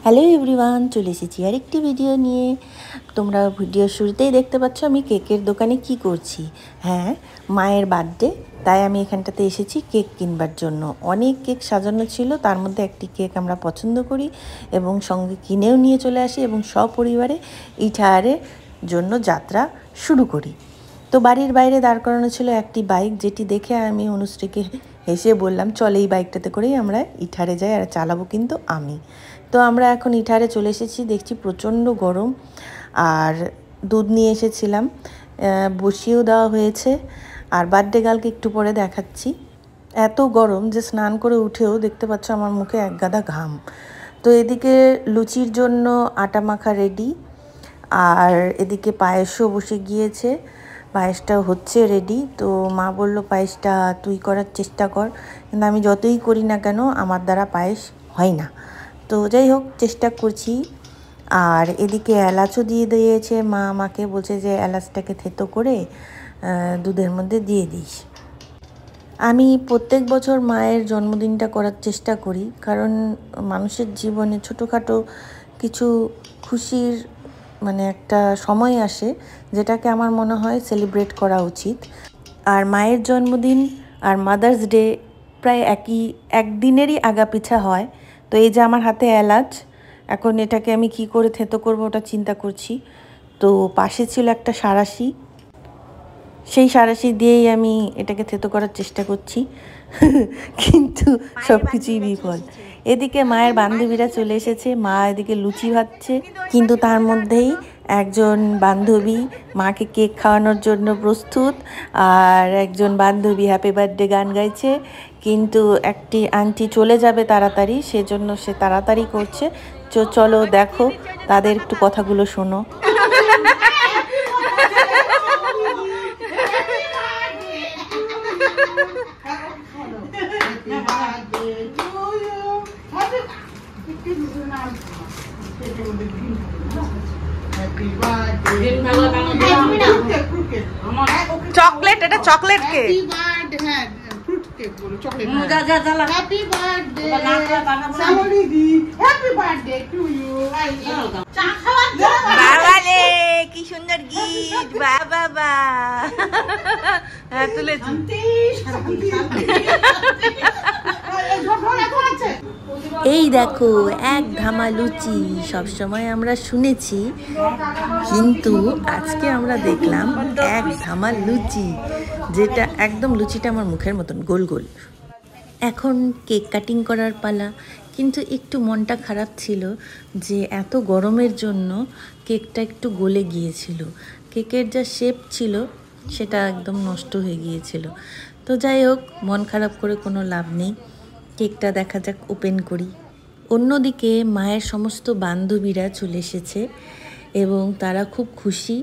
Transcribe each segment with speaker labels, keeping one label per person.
Speaker 1: Hello everyone, চলে এসেছি আরেকটি ভিডিও নিয়ে। তোমরা ভিডিওর শুরুতেই দেখতে পাচ্ছ আমি কেকের দোকানে কি করছি। হ্যাঁ, মায়ের বার্থডে, তাই আমি এখানটাতে এসেছি কেক কিনবার জন্য। অনেক কেক সাজানো ছিল, তার মধ্যে একটি কেক আমরা পছন্দ করি এবং সঙ্গে কিনেও নিয়ে চলে আসি এবং সপরিবারে ইটাহারের জন্য যাত্রা শুরু করি। তো বাড়ির বাইরে দাঁড় করানো ছিল একটি বাইক, যেটি দেখে আমি অনুশ্রীকে হেসে বললাম, চল এই বাইকটাতে করেই আমরা ইটাহারে যাই, আর চালাবো কিন্তু আমি। তো আমরা এখন ইটাহারে চলে এসেছি, দেখছি প্রচণ্ড গরম। আর দুধ নিয়ে এসেছিলাম, বসিয়েও দেওয়া হয়েছে। আর বার্থডে গার্লকে একটু পরে দেখাচ্ছি। এত গরম যে স্নান করে উঠেও দেখতে পাচ্ছ আমার মুখে এক গাদা ঘাম। তো এদিকে লুচির জন্য আটা মাখা রেডি, আর এদিকে পায়েসও বসে গিয়েছে, পায়েসটা হচ্ছে রেডি। তো মা বলল পায়েসটা তুই করার চেষ্টা কর, কিন্তু আমি যতই করি না কেন আমার দ্বারা পায়েস হয় না। তো যাই হোক, চেষ্টা করছি। আর এদিকে এলাচও দিয়ে দিয়েছে মা, আমাকে বলছে যে এলাচটাকে থেতো করে দুধের মধ্যে দিয়ে দিস। আমি প্রত্যেক বছর মায়ের জন্মদিনটা করার চেষ্টা করি, কারণ মানুষের জীবনে ছোটোখাটো কিছু খুশির একটা সময় আসে, যেটাকে আমার মনে হয় সেলিব্রেট করা উচিত। আর মায়ের জন্মদিন আর মাদার্স ডে প্রায় একদিনেরই আগাপিছা হয়। তো এই যে আমার হাতে এলাচ, এখন এটাকে আমি কি করে থেতো করব ওটা চিন্তা করছি। তো পাশে ছিল একটা সাঁড়াশি, সেই সাঁড়াশি দিয়েই আমি এটাকে থেতো করার চেষ্টা করছি, কিন্তু সব কিছুই বিফল। এদিকে মায়ের বান্ধবীরা চলে এসেছে, মা এদিকে লুচি ভাজছে, কিন্তু তার মধ্যেই একজন বান্ধবী মাকে কেক খাওয়ানোর জন্য প্রস্তুত, আর একজন বান্ধবী হ্যাপি বার্থডে গান গাইছে। কিন্তু একটি আন্টি চলে যাবে তাড়াতাড়ি, সেজন্য সে তাড়াতাড়ি করছে। চলো দেখো, তাদের একটু কথাগুলো শোনো। চকলেট, এটা চকলেট কেক। বাবালে কি সুন্দর গিফট, বাবা তুলেছি। এই দেখো এক ধামা লুচি, সবসময় আমরা শুনেছি, কিন্তু আজকে আমরা দেখলাম এক ধামা লুচি, যেটা একদম লুচিটা আমার মুখের মতন গোল গোল। এখন কেক কাটিং করার পালা, কিন্তু একটু মনটা খারাপ ছিল যে এত গরমের জন্য কেকটা একটু গলে গিয়েছিল। কেকের যা শেপ ছিল সেটা একদম নষ্ট হয়ে গিয়েছিল। তো যাই হোক, মন খারাপ করে কোনো লাভ নেই, কেকটা দেখা যাক, ওপেন করি। অন্যদিকে মায়ের সমস্ত বান্ধবীরা চলে এসেছে এবং তারা খুব খুশি।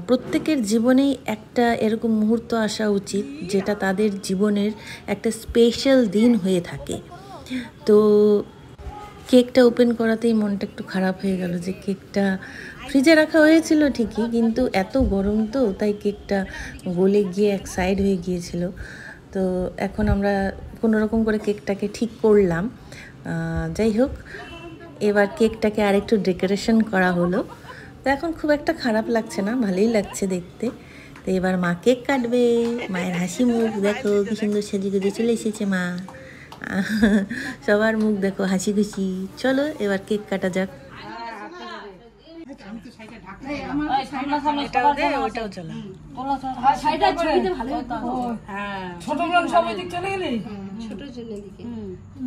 Speaker 1: প্রত্যেকের জীবনেই একটা এরকম মুহূর্ত আসা উচিত, যেটা তাদের জীবনের একটা স্পেশাল দিন হয়ে থাকে। তো কেকটা ওপেন করাতেই মনটা একটু খারাপ হয়ে গেল, যে কেকটা ফ্রিজে রাখা হয়েছিল ঠিকই, কিন্তু এত গরম তো তাই কেকটা গলে গিয়ে এক সাইড হয়ে গিয়েছিল। তো এখন আমরা কোনো রকম করে কেকটাকে ঠিক করলাম। যাই হোক, এবার কেকটাকে আরেকটু ডেকোরেশন করা হলো। তো এখন খুব একটা খারাপ লাগছে না, ভালোই লাগছে দেখতে। তো এবার মা কেক কাটবে। মায়ের হাসি মুখ দেখো, কি সুন্দর সেজে গুজে চলে এসেছে মা। সবার মুখ দেখো হাসি খুশি। চলো এবার কেক কাটা যাক।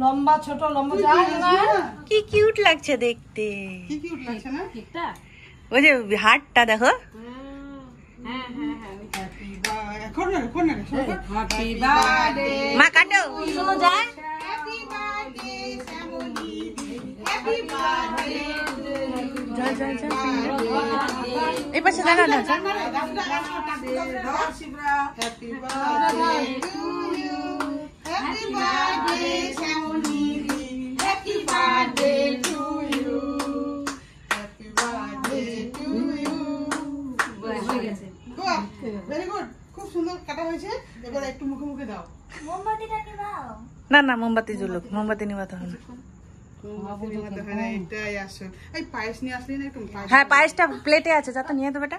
Speaker 2: লম্বা ছোট লম্বা
Speaker 1: কি কিউট লাগছে দেখতে, ওই যে হাতটা দেখো। মা কাটো, এই পাশে দাঁড়া না।
Speaker 2: ভেরি গুড, খুব সুন্দর কাটা হয়েছে। এবার একটু মুখে মুখে দাও।
Speaker 1: না না, মোমবাতি জ্বলুক, মোমবাতি নিবাতে হবে না।
Speaker 2: মোমবাতির মতো হয় না, এটাই আসল। এই পায়েস নিয়ে আসলি না একটু? পায়েস,
Speaker 1: হ্যাঁ পায়েসটা প্লেটে আছে, যা তো নিয়ে দেবো বেটা।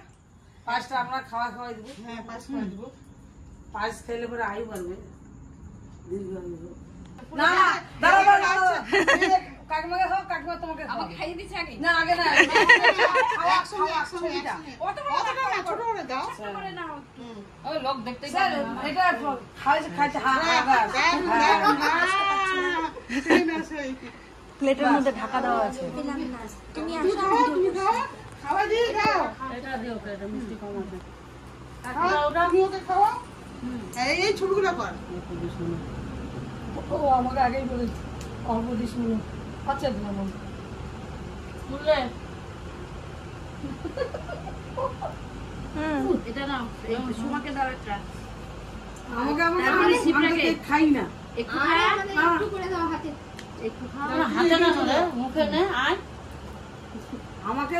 Speaker 3: পাঁচটা আমরা খাওয়াই দেবো।
Speaker 2: হ্যাঁ পায়েস করে দেবো।
Speaker 3: পাঁচ খেলে পরে আয়ু বাড়বে, দীর্ঘ আয়ু হবে। না দাঁড়াও দাঁড়াও, কাকিমাকে খাও, কাকিমা তোমাকে আমাকে খাইয়ে দিচ্ছে আগে। না আগে না, খাওয়া খাওয়া ছবিটা
Speaker 2: অত বড় না, ছোট করে দাও।
Speaker 3: ওই লোক দেখতে স্যার এটা খাইতে
Speaker 1: প্লেটের মধ্যে ঢাকা দেওয়া আছে।
Speaker 2: তুমি খাও, খাওয়া দিয়ে খাও।
Speaker 3: এটা দিও, এটা মিষ্টি কম আছে।
Speaker 2: তুমি ওকে খাওয়া। এই ছবিগুলো কর।
Speaker 3: ও আমাকে আগেই বলেছে অল্প দিস মনে। আচ্ছা দিলাম বুঝলে। এটা নাও, সুমাকে দাও একটা। আমাকে আমাকে খাই না, একটু একটু করে দাও হাতে, একটু খাও না, হাতে না ধরে মুখে নে। আয় আমাকে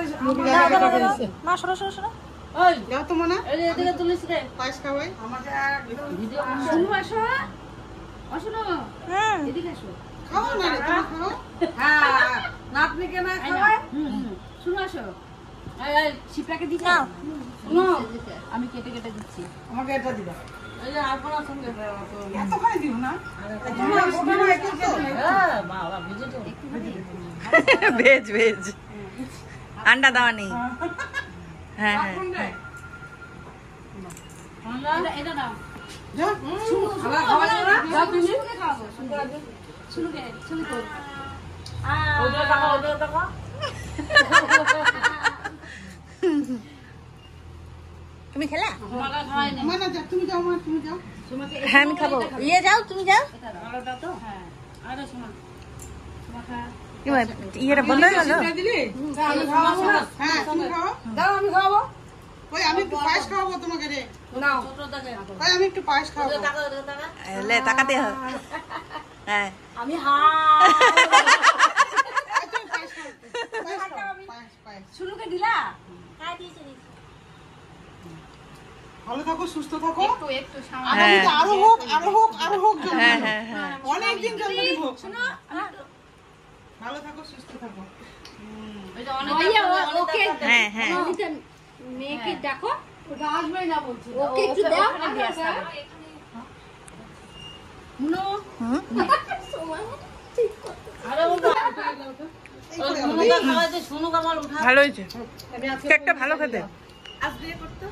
Speaker 1: মা সরো সরো সরো।
Speaker 3: ওই
Speaker 2: যাও তো মনে
Speaker 3: এই এদিকে তুলিস রে,
Speaker 2: পায়েস খাওয়াই।
Speaker 3: আমাকে ভিডিও শুনো। আসো আসো, এদিকে আসো।
Speaker 2: খাও না রে, তুমি খাও।
Speaker 3: হ্যাঁ নাতনিকে না খাওয়ায়। শুনো আসো, এই শিপটাকে দিচ্ছি না, শুনো আমি কেটে কেটে দিচ্ছি, আমাকে এটা দিবা। এই যে আপনার সঙ্গে
Speaker 2: এতখানি দিও না।
Speaker 3: বাবা বুঝে তো
Speaker 1: ভেজ ভেজ আন্ডা দেওয়া নেই। হ্যাঁ হ্যাঁ
Speaker 3: এটা দাও।
Speaker 2: যাও।
Speaker 1: তুমি খেলা?
Speaker 2: মানে যাও, তুমি যাও, মা তুমি যাও।
Speaker 1: হ্যাঁ আমি খাবো। ইয়ে যাও, তুমি যাও। কি বল, ইয়েটা বন্ধ হয়ে গেল?
Speaker 2: আমি খাওয়াবো না। হ্যাঁ তুমি খাও।
Speaker 3: দাও আমি খাওয়াবো।
Speaker 2: ওই আমি একটু পায়েস খাওয়াবো তোমাকে রে।
Speaker 3: নাও
Speaker 2: ওই আমি একটু পায়েস খাওয়াবো।
Speaker 1: লে তাকাতে হয়। হ্যাঁ
Speaker 3: আমি
Speaker 2: এই তুমি পায়েস খাও। পায়েস খাও, পায়েস, পায়েস।
Speaker 3: শুনুকে দিলা।
Speaker 2: ভালো থাকো, সুস্থ থাকো।
Speaker 3: একটু একটু সামনে
Speaker 2: আগামীতে আরো হোক, আরো হোক, আরো হোক জন্মদিন।
Speaker 1: হ্যাঁ হ্যাঁ হ্যাঁ
Speaker 2: অনেকদিন জন্মদিন হোক।
Speaker 3: শুনো
Speaker 2: ভালো থাকো, সুস্থ থাকো।
Speaker 3: ওকে
Speaker 1: হ্যাঁ হ্যাঁ
Speaker 3: মেয়েকে দেখো, ওটা আসবেই না বলছে, ওকে একটু দাও। নো
Speaker 1: হুম
Speaker 3: আরে
Speaker 2: এই করে
Speaker 3: শুনুকা খাওয়াতে, শুনুকা মাল উঠা।
Speaker 1: ভালো হয়েছে, কেকটা ভালো খেতে।
Speaker 2: আজ বিয়ে করতে।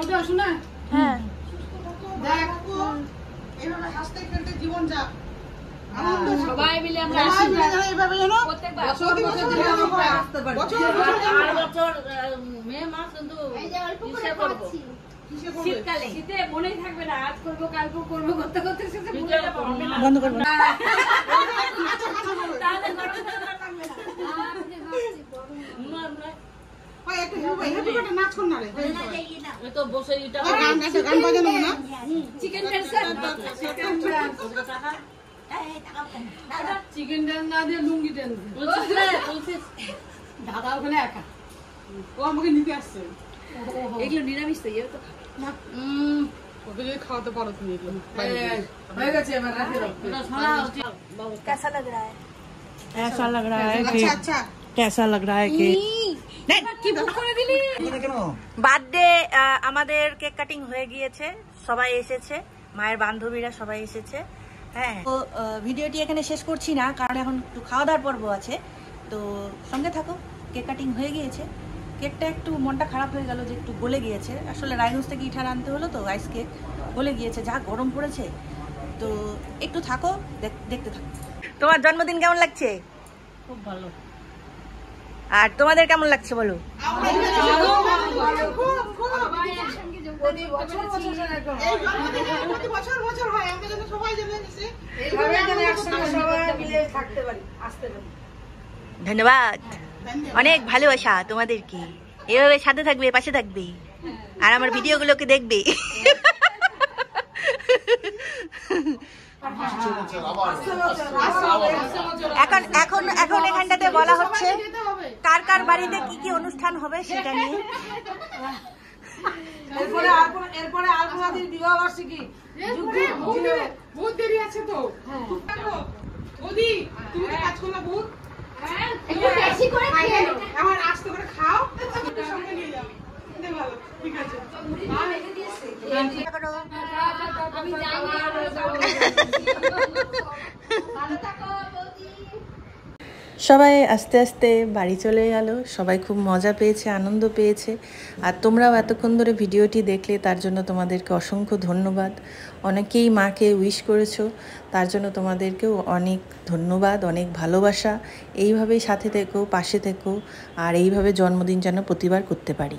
Speaker 3: ওটা শোনা
Speaker 1: হ্যাঁ
Speaker 2: দেখো, এইভাবে হাসতে খেলতে জীবন যাক। আনন্দ থাকো।
Speaker 3: সবাই মিলে আমরা
Speaker 2: সবাই
Speaker 3: আসি।
Speaker 2: মিলে যেন এইভাবে যেন
Speaker 3: প্রত্যেকবার
Speaker 2: প্রতি বছর যেন আমরা আসতে পারি। বছর বছর যেন
Speaker 3: আর
Speaker 2: আমরা
Speaker 3: বছর মে মাস কিন্তু কিসে করবো?
Speaker 2: কিসে করবে?
Speaker 3: শীতকালে শীতে মনেই থাকবে না, আজ করবো কাল করবো করতে করতে শেষে ভুলে যাবো।
Speaker 1: বন্ধ করবো।
Speaker 3: তাহলে গরম থাকবে না।
Speaker 2: ওই একটু হেপি করে নাচ কর না রে।
Speaker 3: এই তো বসে এটা
Speaker 2: ওই গান আছে, গান বাজানো না।
Speaker 3: চিকেন টেনশন, চিকেন ডাল না দিয়ে লুঙ্গি টেনশন বলছিস দাদা ওখানে একা।
Speaker 2: ও আমাকে নিতে আসছে।
Speaker 3: এগুলো নিরামিষ তো, ইয়ে তো না।
Speaker 2: ওকে যদি খাওয়াতে পারো তুমি এগুলো।
Speaker 3: হয়ে গেছে, এবার রাখে দাও। এটা ছড়া হচ্ছে
Speaker 1: कैसा लग रहा है? ऐसा लग रहा है कि
Speaker 2: আচ্ছা আচ্ছা।
Speaker 1: कैसा लग रहा है कि
Speaker 3: কি ভুল করে দিলি।
Speaker 1: বার্থডে আমাদের কেক কাটিং হয়ে গিয়েছে, সবাই এসেছে, মায়ের বান্ধবীরা সবাই এসেছে। হ্যাঁ তো ভিডিওটি এখানে শেষ করছি না, কারণ এখন একটু খাওয়া দাওয়ার পর্ব আছে, তো সঙ্গে থাকো। কেক কাটিং হয়ে গিয়েছে, কেকটা একটু মনটা খারাপ হয়ে গেল যে একটু গলে গিয়েছে। আসলে রায়গঞ্জ থেকে ইঠার আনতে হলো তো, আইস কেক গলে গিয়েছে, যা গরম পড়েছে। তো একটু থাকো, দেখতে থাকো। তোমার জন্মদিন কেমন লাগছে?
Speaker 3: খুব ভালো।
Speaker 1: আর তোমাদের কেমন লাগছে বলো?
Speaker 3: প্রতি বছর বছর এরকম
Speaker 2: এই জন্মদিনে প্রতি বছর বছর হয়, আমরা যেন সবাই যেন এসে
Speaker 3: এইভাবে যেন একসঙ্গে সবাই মিলে থাকতে পারি, আসতে পারি।
Speaker 1: ধন্যবাদ, অনেক ভালোবাসা তোমাদেরকে। এভাবে সাথে থাকবে, পাশে থাকবে, আর আমার ভিডিওগুলোকে দেখবে। এখন এখন এখন এখানটাতে বলা হচ্ছে কার কার বাড়িতে কি কি অনুষ্ঠান হবে সেটা নিয়ে।
Speaker 3: এরপরে আলপনাদির বিবাহ বার্ষিকী।
Speaker 2: বহুত দেরি আছে তো। বৌদি তুমি তো কাজ করলা বহুত
Speaker 3: একটু বেশি করে খেয়ে নাও।
Speaker 2: আমার আস্তে করে খাও সঙ্গে নিয়ে যাও এটা ভালো ঠিক আছে
Speaker 3: আমি যাই না। ভালো থাকো বৌদি।
Speaker 1: সবাই আস্তে আস্তে বাড়ি চলে গেল। সবাই খুব মজা পেয়েছে, আনন্দ পেয়েছে। আর তোমরাও এতক্ষণ ধরে ভিডিওটি দেখলে তার জন্য তোমাদেরকে অসংখ্য ধন্যবাদ। অনেকেই মাকে উইশ করেছো, তার জন্য তোমাদেরকেও অনেক ধন্যবাদ, অনেক ভালোবাসা। এইভাবেই সাথে থেকো, পাশে থেকো, আর এইভাবে জন্মদিন যেন প্রতিবার করতে পারি।